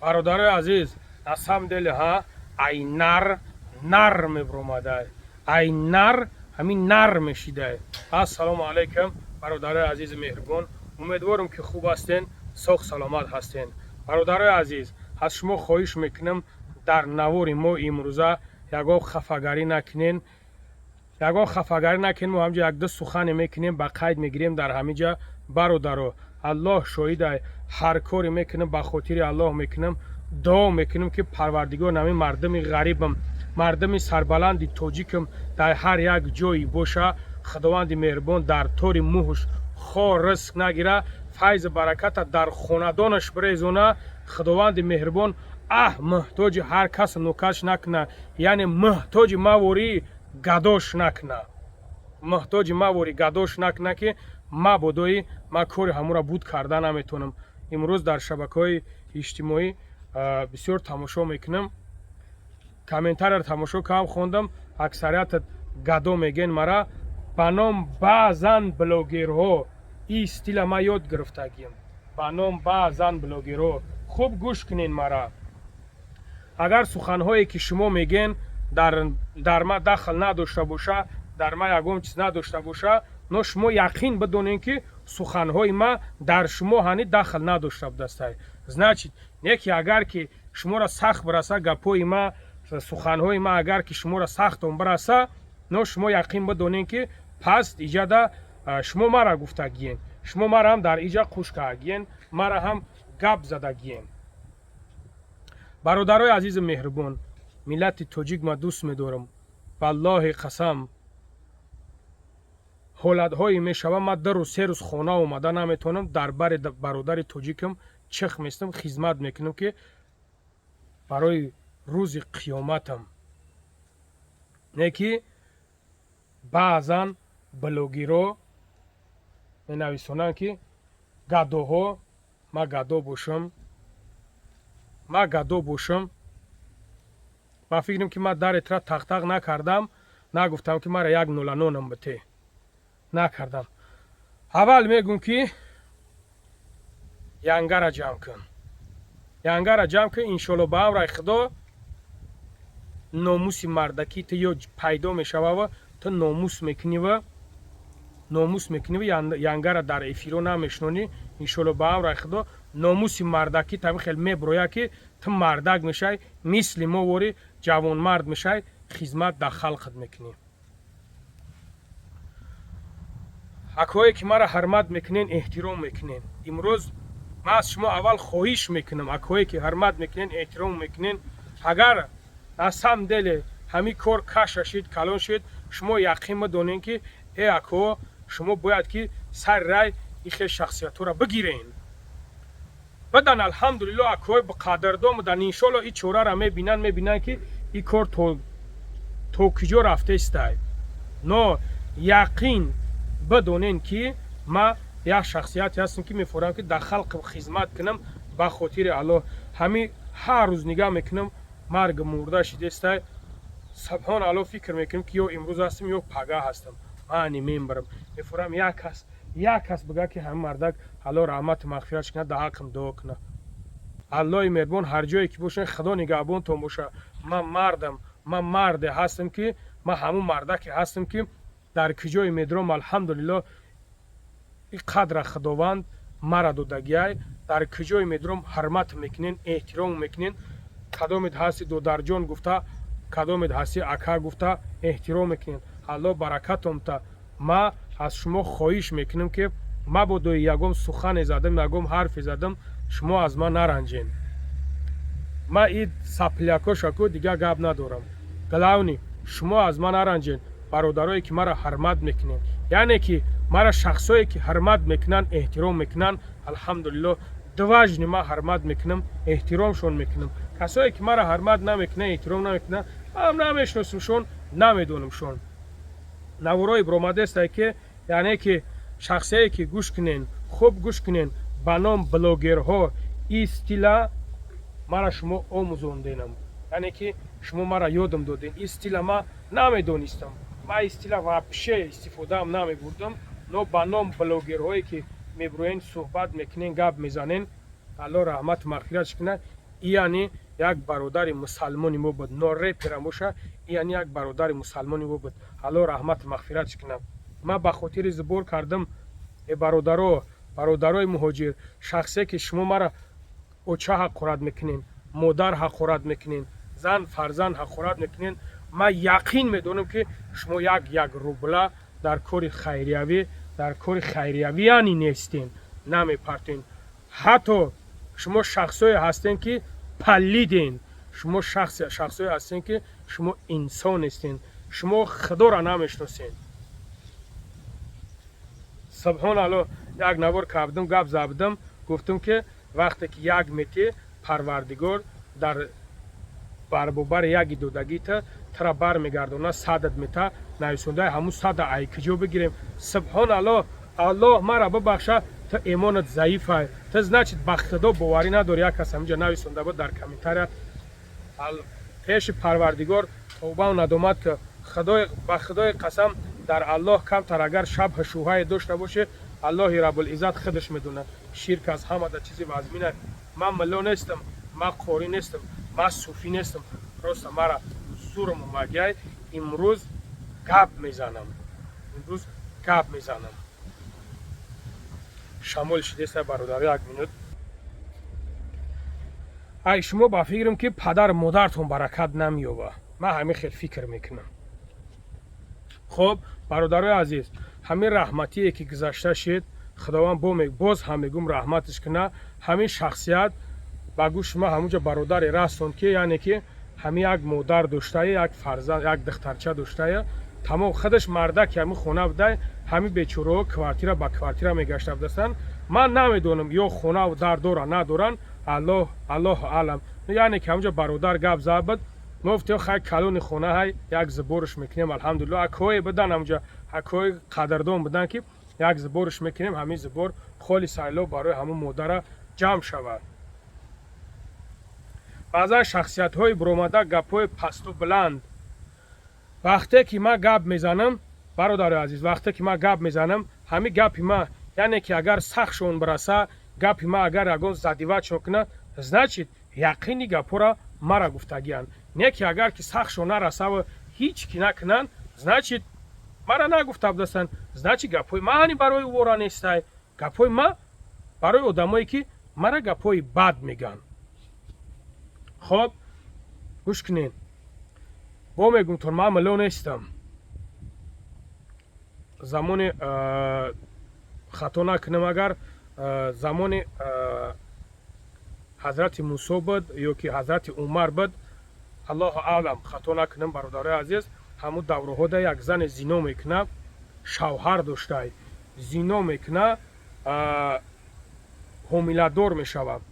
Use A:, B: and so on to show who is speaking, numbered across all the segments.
A: برادر عزیز از هم دل ها ای نر میبرومده ای نر همین نر میشیده. السلام علیکم برادر عزیز مهربان، امیدوارم که خوب هستین، سوخ سلامت هستین. برادر عزیز از شما خواهش میکنم در نوار ما امروزه یگاه خفاگری نکنین، ما همجا یک دو سخن میکنیم با قید میگیریم در همینجا. برادرو الله شاهد، هر کاری میکنم به خاطر الله میکنم، دعا میکنم که پروردگار نمی مردم غریبم، مردم سربلند تاجیکم در هر یک جایی باشه، خداوند مهربان در طور موهش خور رزق نگیره، فیض برکت در خاندانش بریزونه. خداوند مهربان محتاج هر کس نوکش نکنه، یعنی محتاج مواری گداش نکنه، محتاج مواری گداش نکنه که ما بودایی ما کاری همون را بود کرده نمیتونم. امروز در شبکه‌های اجتماعی بسیار تماشا میکنم، کامنتار را تماشا کردم، خوندم اکثریت گدا میگن مرا به نام بعضن بلاگرها. این استیل ما یاد گرفتگیم، به نام بعضن بلاگرها. خوب گوش کنین مرا. اگر سخنهایی که شما میگن در ما دخل نداشته باشه، در ما یگام چیز نداشته باشه، نو شما یقین بدونین که سخنهای ما در شما هنی دخل نداشته بودسته. значит یکی اگر که شما را سخت برسه گپای ما، سخنهای ما اگر که شما را سخت برسه، نو شما یقین بدونین که پس ایجاده شما ما را گفتگین، شما ما را هم در ایجا خوش کردگین، ما را هم گپ زدگین. برادرای عزیز مهربان، ملت تاجیک ما دوست می‌دارم. والله قسم حالت‌های میشوه ما 2 روز 3 روز خانه اومده نمیتونم، در بر برادر تاجیکم چخ میستم، خدمت میکنم که برای روز قیامتم. نکی بعضن بلوگیرو می نویسونن که گداها، ما گدا باشم، ما گدا باشم. ما فکرم که ما در اترا تق تق نکردم، نگفتم که مرا یک نولانونم بته، نکردم. اول میگم که ینگه را جمع کن، ینگه را جمع کن. انشالله به امر خدا ناموس مردکی تو یا پیدا میشوه و تو ناموس میکنی و ینگه را در افیرو نمیشنونی. انشالله به امر خدا ناموس مردکی تو خیلی میبرویه که تو مردک میشای، مثل ما واری جوان مرد میشای، خدمت در خلقت میکنی. اکایی که مرا حرمت میکنین، احترام میکنین، امروز ما از شما اول خواهش میکنم، اکایی که حرمت میکنین، احترام میکنین، اگر از هم دل همی کار کش شد، کلان شد، شما یقین بدونین که ای اکا شما باید که سر رای این شخصیت را بگیرین. بدن الحمدلله اکای به قدردان بودن، انشالله این چوره را میبینن که این کار تو کجا رفته است. نو یقین بدونین که ما یک شخصیتی هستم که میفورم که در خلق خدمت کنم به خاطر الله. همین هر روز نگاه میکنم مرگ مرده شده است، سبحان الله فکر میکنم که یا امروز هستم یا پگاه هستم. من میبرم میفورم یک کس بگه که هم مردک الله رحمت مغفرت کنه، در حقم دعا کنه. الله مهربان هر جایی که باشه خدا نگهبان تو باشه. من مرد هستم که من همون مردک هستم که در کجای میدرم الحمدلله این قدر خداوند مرا دادگی، در کجای میدرم حرمت میکنین، احترام میکنین. کدامت هستی دو جان گفته، کدامت هستی اکا گفته، احترام میکنین. الله برکتم تا. ما از شما خواهش میکنم که ما با یگم سخن زدم، یگم حرف زدم، شما از ما نرنجین. ما این سپلیاکو شکو دیگه گپ ندارم. گلاونی شما از ما نرنجین. برادرایی که مرا حرمت میکنین، یعنی که مرا شخصایی که حرمت میکنن، احترام میکنن، الحمدلله دوجنی ما حرمت میکنم، احترامشون میکنم. کسایی که مرا حرمت نمیکنن، احترام نمیکنن، هم نمیشناسمشون، نمیدونمشون. نوارای برآمده است که یعنی که شخصایی که گوش کنین، خوب گوش کنین، به نام بلاگرها این استیل مرا شما آموزوندینم، یعنی که شما مرا یادم دادین. این استیل ما نمیدونستم، ما استیل واپشه استفاده هم نمیبردم. نو به نام بلاگرهایی که میبروین صحبت میکنین، گپ میزنین، الله رحمت مغفرت کنه، яъне як бародари мусалмони мо буд, норепирамуша яъне як бародари мусалмони мо буд. алло раҳмат мағфиратш кунад. ман ба хотири зубор кардам бародарои муҳоҷир, шахсе ки шумо мара оча ҳақорат мекунед, модар ҳақорат мекунед, зан фарзанд ҳақорат мекунед, ман яқин медонам ки шумо як рубла дар кори хайриявӣ яъне нестен, намепартен. ҳатто шумо шахсое ҳастен ки паллиден, шумо шахсое ҳастен ки шумо инсон нестен, шумо худоро намешносен. субҳоналло, як навор кардам, гап забдам, гуфтам ки вақте ки як метӣ парвардигор дар барбобари яги додагита тара бармегардона садат мета нависондаи ҳамун сада ай киҷо бигирем. субҳоналло, аллоҳ мара бибахша, то эмонат заифа, то значит ба худо боварӣ надори. як кас ҳаминҷа нависонда буд дар комментария, пеши парвардигор тавбаву надомат ки ба худои қасам дар аллоҳ камтар агар шабҳ шӯҳае дошта боше, аллоҳи раббулиззат худаш медонад. ширк аз ҳамада чизи вазмина. ман мулло нестам, ман қори нестам, ман суфӣ нестам, просто мара зурам омадяй. имрӯз гап мезанам. шамол шидеста бародар, як минут. ай шумо ба фикрам ки падар модартон баракат намеёба. ман ҳамин хел фикр мекунам. хоб бародарои азиз, ҳамин раҳматие ки гузашта шед, худованд боз ҳам мегум раҳматиш куна. ҳамин шахсият ба гӯш шумо ҳамунҷа бародаре растон ки яъне ки ҳамин як модар доштае, як фарзанд, як духтарча доштае, тамом худаш мардак ҳамин хона будай, ҳамин бечораҳо квартира ба квартира мегашта будастанд. ман намедонам ё хонаву дар доранд надоранд, аллоҳу аълам. яъне ки ҳамунҷа бародар гап зад буд, мо гуфтем хай калони хона ҳай як зуборш мекунем. алҳамдулилло ҳакҳое будан, ҳамунҷа ҳакҳои қадрдон будан ки як зуборш мекунем, ҳамин зубор холи сайлоб барои ҳамун модара ҷамъ шавад. баъзан шахсиятҳои буромада гапҳои пасту буланд. вақте ки ман гап мезанам, бародари азиз, вақте ки ман гап мезанам, ҳамин гапи ман яъне ки агар сахшон бираса, гапи ман агар ягон задивачон кунад, значит яқини гапҳоро мара гуфтагиянд. не ки агар ки сахшон нарасаву ҳеҷ ки накунанд, значит мара нагуфта будастанд, значит гапҳои ман ҳани барои вора нестай. гапҳои ман барои одамое ки мара гапҳои бад мегӯянд. хоб гӯш кунед, бо мегумтон ман мулло нестам. замони хато накунам, агар замони ҳазрати мусо буд ё ки ҳазрати умар буд, аллоҳу аълам, хато накунам бародарои азиз, ҳамун давраҳода як зане зино мекуна, шавҳар доштай, зино мекуна, ҳомиладор мешавад.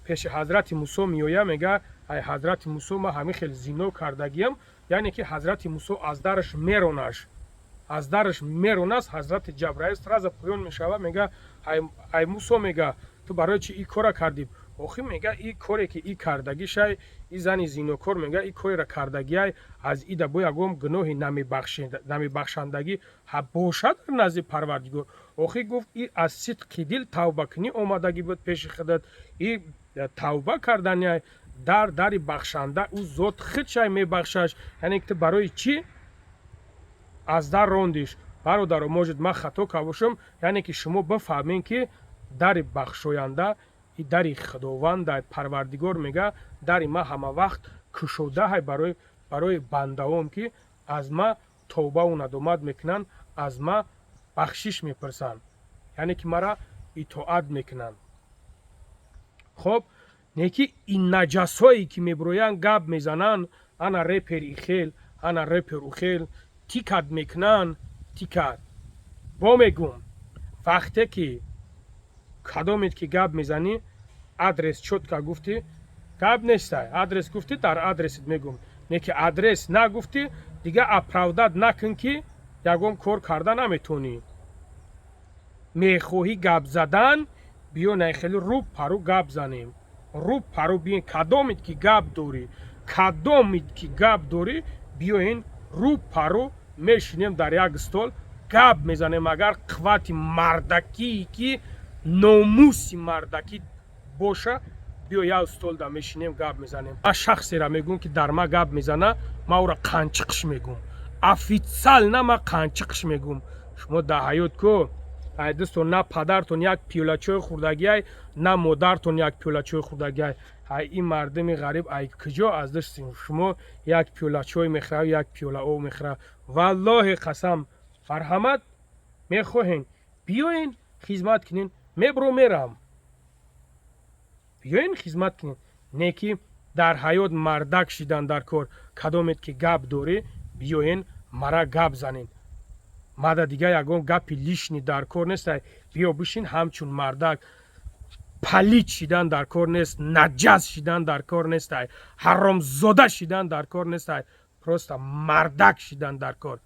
A: пеши ҳазрати мусо меоя, мега ай ҳазрати мусо, ман ҳамин хел зино кардагиам. яъне ки ҳазрати мусо аз дараш меронаш, ҳазрати ҷабраил сразу поён мешавад, мега ай мусо, мега ту барои чи ин кора кардӣ? охи мега ин коре ки ин кардагишай, ин зани зинокор, мега ин кореро кардагиай аз ида бо ягон гуноҳи намебахшандагӣ бошад дар назди парвардигор. охи гуфт ин аз сидқи дил тавбакунӣ омадагӣ буд пеши худат. ин тавба карданяй дари бахшанда, ӯ зот худшай мебахшаш. яъне ки ту барои чӣ аз дар рондиш? бародаро, можид ман хато кардбошам, яъне ки шумо бифаҳмем ки дари бахшоянда, ин дари худованда, парвардигор мега дари ман ҳама вақт кушодаҳай барои бандаҳом ки аз ман тавбаву надомат мекунанд, аз ман бахшиш мепурсанд, яъне ки мара итоат мекунанд. хоб не ки ин наҷасҳое ки мебироянд гап мезананд, ана репери ихел, ана репер ухел, тикат мекунанд, тикат. бо мегум вақте ки кадомет ки гап мезанӣ, адрес чотка гуфтӣ, гап нестай. адрес гуфтӣ, дар адресит мегум. не ки адрес нагуфтӣ, дига оправдат накун ки ягон кор карда наметонӣ. мехоҳӣ гап задан, биё найхели рӯ парӯ гап занем. рӯ парӯ биён, кадомит ки гап дорӣ, биёин рӯ парӯ мешинем дар як стол, гап мезанем. агар қуввати мардакӣ ки номуси мардакӣ боша, биё як столда мешинем гап мезанем. ма шахсеро мегӯм ки дар ма гап мезана, ма ӯро қанчиқш мегӯм, официал на ма қанчиқш мегӯм. шумо дар ҳаёт ку ай дӯстон на падартон як пиёла чой хӯрдагиай, на модартон як пиёла чой хӯрдагиай. ай ин мардуми ғариб ай куҷо аз дӯсти шумо як пиёла чой мехӯрад, як пиёла об мехӯрад. валлоҳи қасам марҳамат мехоҳем биёен хизмат кунен, мебро мерам, биёен хизмат кунен. не ки дар ҳаёт мардак шидан дар кор, кадомет ки гап дорӣ биёен мара гап занен. мада дигар ягон гапи лишни дар кор нестай, биё бишин ҳамчун мардак. палид шидан дар кор нест, наҷас шидан дар кор нестай, ҳаромзода шидан дар кор нестай, просто мардак шидан дар кор.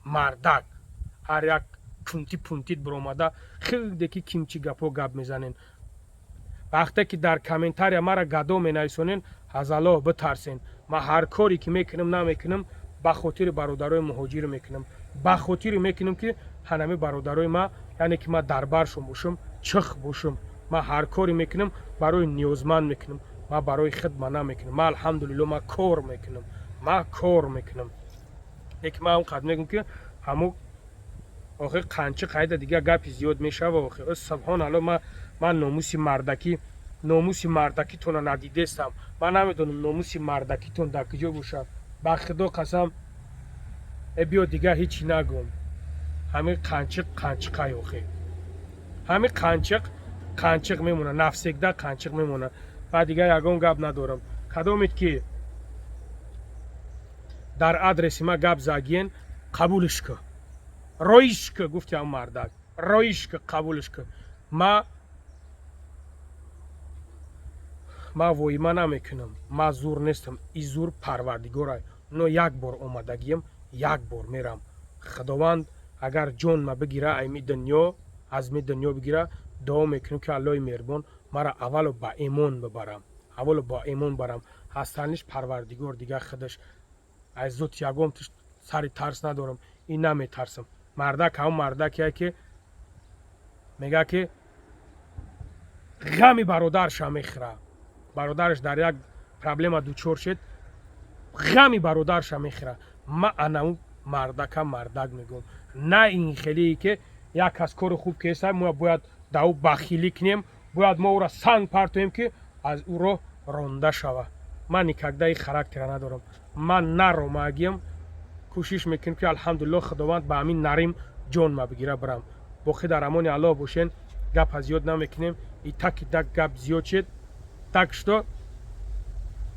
A: мардак ҳар як пунти пунтит биромада хеле ки кимчи гапо гап мезанен. вақте ки дар комментария мара гадо менависонен, аз аллоҳ битарсен. ман ҳар коре ки мекунам намекунам ба хотири бародарои муҳоҷир мекунам, ба хотири мекунам ки ҳанами бародарои ма, яъне ки ман дарбаршон бошам, чих бошам. ман ҳар коре мекунам барои ниёзманд мекунам, ман барои хидмат намекунам. ман алҳамдулилло ман кор мекунам, ман кор мекунам. лекин ман он қадр мегӯям ки ҳамо охир қанчи қайда дигар гапи зиёд мешава. охир субҳоналло, ман номуси мардакитона надидестам. ман намедонам номуси мардакитон дар куҷо бошад. ба худо қасам биё дигар ҳечи нагӯм. ҳамин қанчиқай охир ҳамин қанчиқ мемона, нафсекда қанчиқ мемона. ва дигар ягон гап надорам. кадомет ки дар адреси ма гап загиен, қабулш ку, роиш ку, гуфти ҳам мардак, роиш ку, қабулш ку. ма воима намекунам, ма зур нестам, и зур парвардигорай. но як бор омадагиям, як бор мерам. худованд агар ҷон ма бигира айми дунё, аз ми дунё бигира, дуо мекунам ки аллоҳи меҳрубон мара аввало ба имон бибарам, аввало ба имон барам. ҳастаниш парвардигор дигар худаш аз зот ягон сари тарс надорам. ин наметарсам. мардак ҳамон мардакие ки мегӯяд ки ғами бародараша мехӯрад. бародараш дар як проблема дучор шед, ғами бародараша мехӯрад. ма анаму мардака мардак мегӯям. на ин хелие ки як кас кори хуб кеса мо бояд дар ӯ бахилӣ кунем, бояд мо ӯро санг партоем ки аз ӯро ронда шава. ман никогда ин характера надорам. ман наромагиям, кӯшиш мекунам ки алҳамдулилло худованд ба ҳамин нарим ҷон ма бигира бирам. боқӣ дар амони аллоҳ бошен. гапа зиёд намекунем. и таки так гап зиёд шед. так что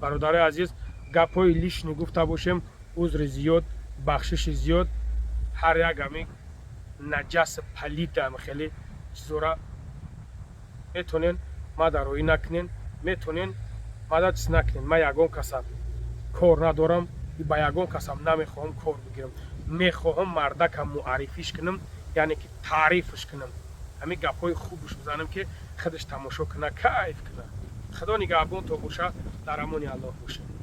A: бародарои азиз, гапҳои лишни гуфта бошем, узри зиёд, бахшиши зиёд, ҳар як ҳамин наҷаси палида хеле чизора метонен мадароӣ накунен, метонен мадад чиз накунен. ман ягон касам кор надорам, ба ягон касам намехоҳам кор бигирам. мехоҳам мардакам муаррифиш кунам, яъне ки таърифш кунам. ҳамин гапҳои хубш бизанам ки худаш тамошо куна, кайф куна. худо нигаҳбон то боша. дар амони аллоҳ бошед.